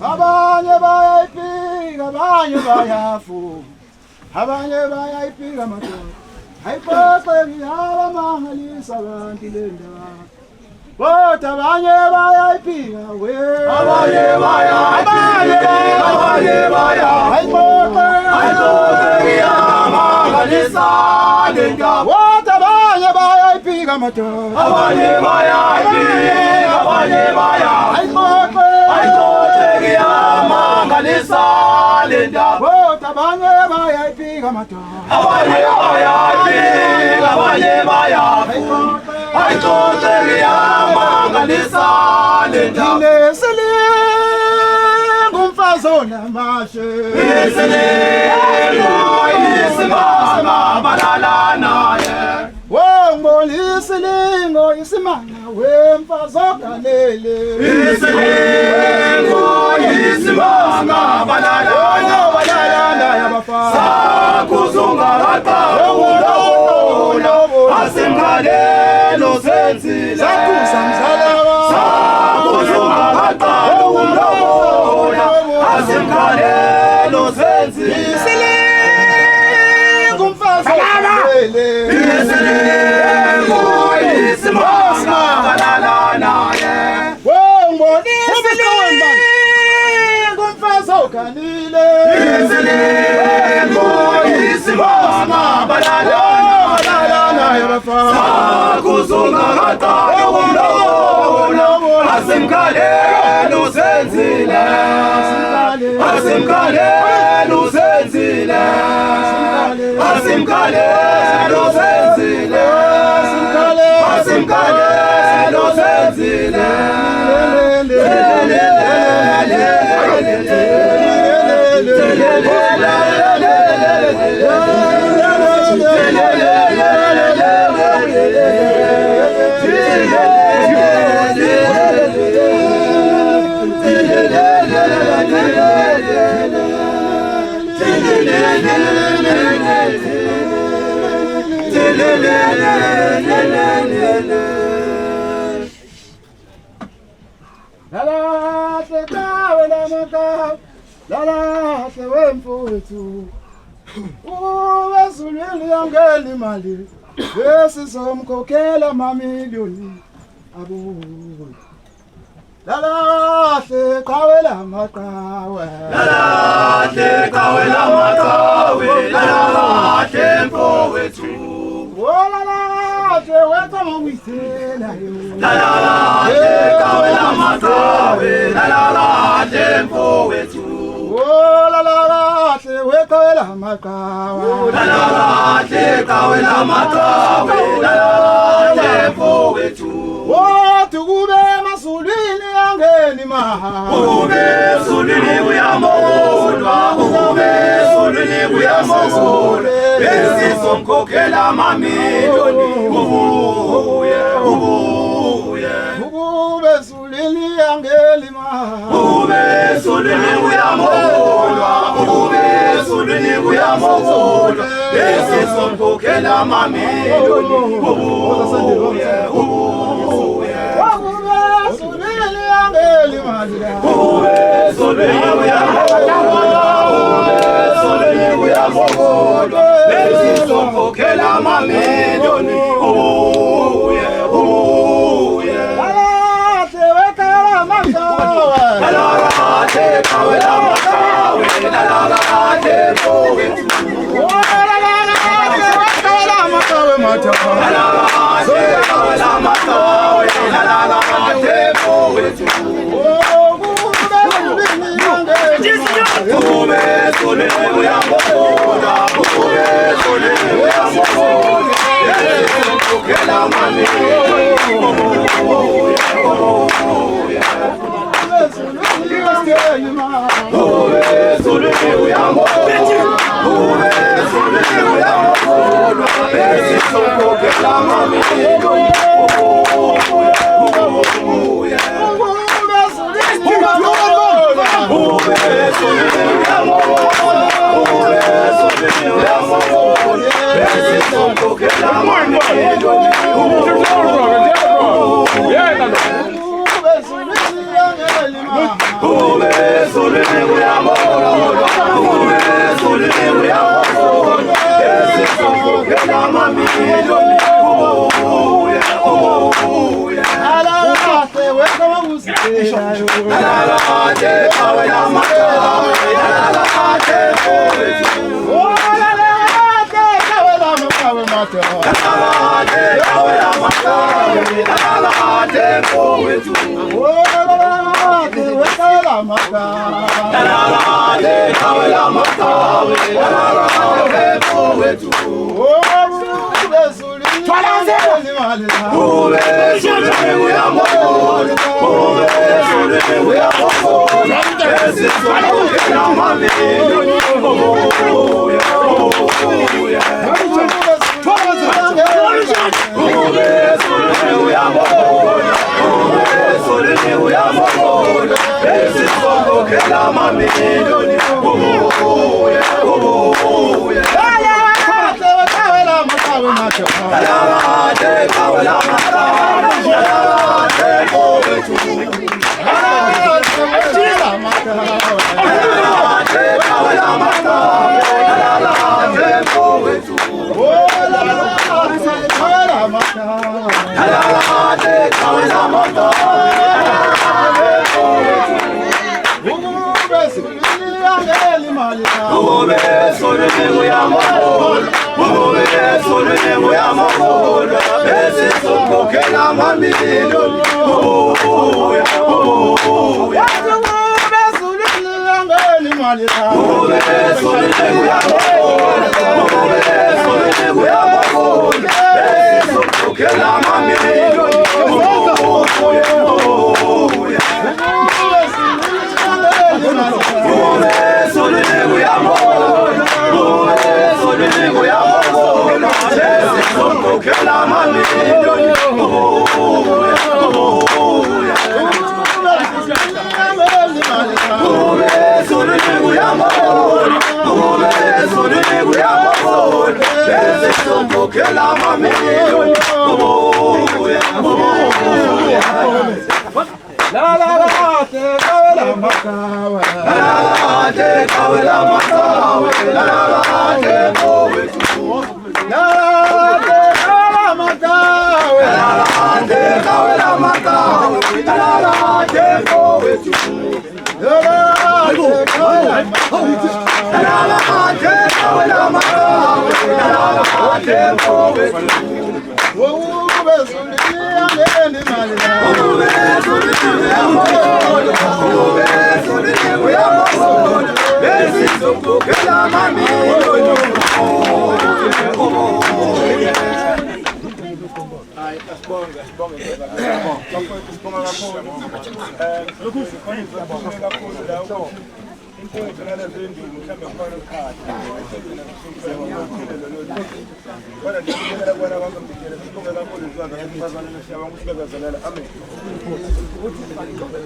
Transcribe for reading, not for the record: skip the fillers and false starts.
Abanye bayayifika, abanye bayafu, abanye bayayifika madoda. Ayixoxe ngiyabamangalisa abantu le ndaba. Kodwa abanye bayayifika we. Abanye baya. Ayixoxe ngiyabamangalisa le ndaba. Kodwa abanye bayayifika madoda. Abanye baya. Ayixoxe ngiyabamangalisa le ndaba. Kodwa abanye bayayifika madoda. Abanye bayafu, ayixoxe ngiyamangalisa le ndaba. Isilingo umfazi onamahle, isimanga balala naye. Ngibona isilingo isimanga wemfazi ogalele. Isilingo isimanga balala naye abafana. Sakuzunga asimkhalelo senzile sakuza mzalawa sakuzunga baqawula asimkhalelo senzile isilingo umfazi isilingo isimanga balala naye isilingo umfazi oganile isilingo isimanga balala sakuzunga baqawula asimkhalelo senzile asimkhalelo senzile asimkhalelo senzile asimkhalelo senzile Lalahle wemfowethu uwezulwini yangeli mali besizomkhokhela mamiliyoni abuye. Lalahle qawe lamaqhawe, lalahle qawe lamaqhawe, lalahle mfowethu lalahle wetha ngokuyithela yo. Lalahle qawe lamaqhawe, lalahle mfowethu lalahle wetha lamaqhawe, lalahle qawe lamaqhawe, lalahle mfowethu kube masulwini yangeni maha kube sulwini uyamolwa kube sulwini uyamolwa besizomkhokhela mamiliyoni kube sulwini yangeni maha kube sulwini uyamolwa kube sulwini uyamolwa besizomkhokhela mamiliyoni kube besizomkhokhela mamiliyoni lalahle wekhala amaqhawe, lalahle qawe lamaqhawe, lalahle mfowethu lalahle wekhala amaqhawe mathawa, lalahle qawe lamaqhawe, lalahle mfowethu kube sulwini uyamolwa kube sulwini uyamolwa besizomkhokhela mamiliyoni kube sulwini uyamolwa besizomkhokhela mamiliyoni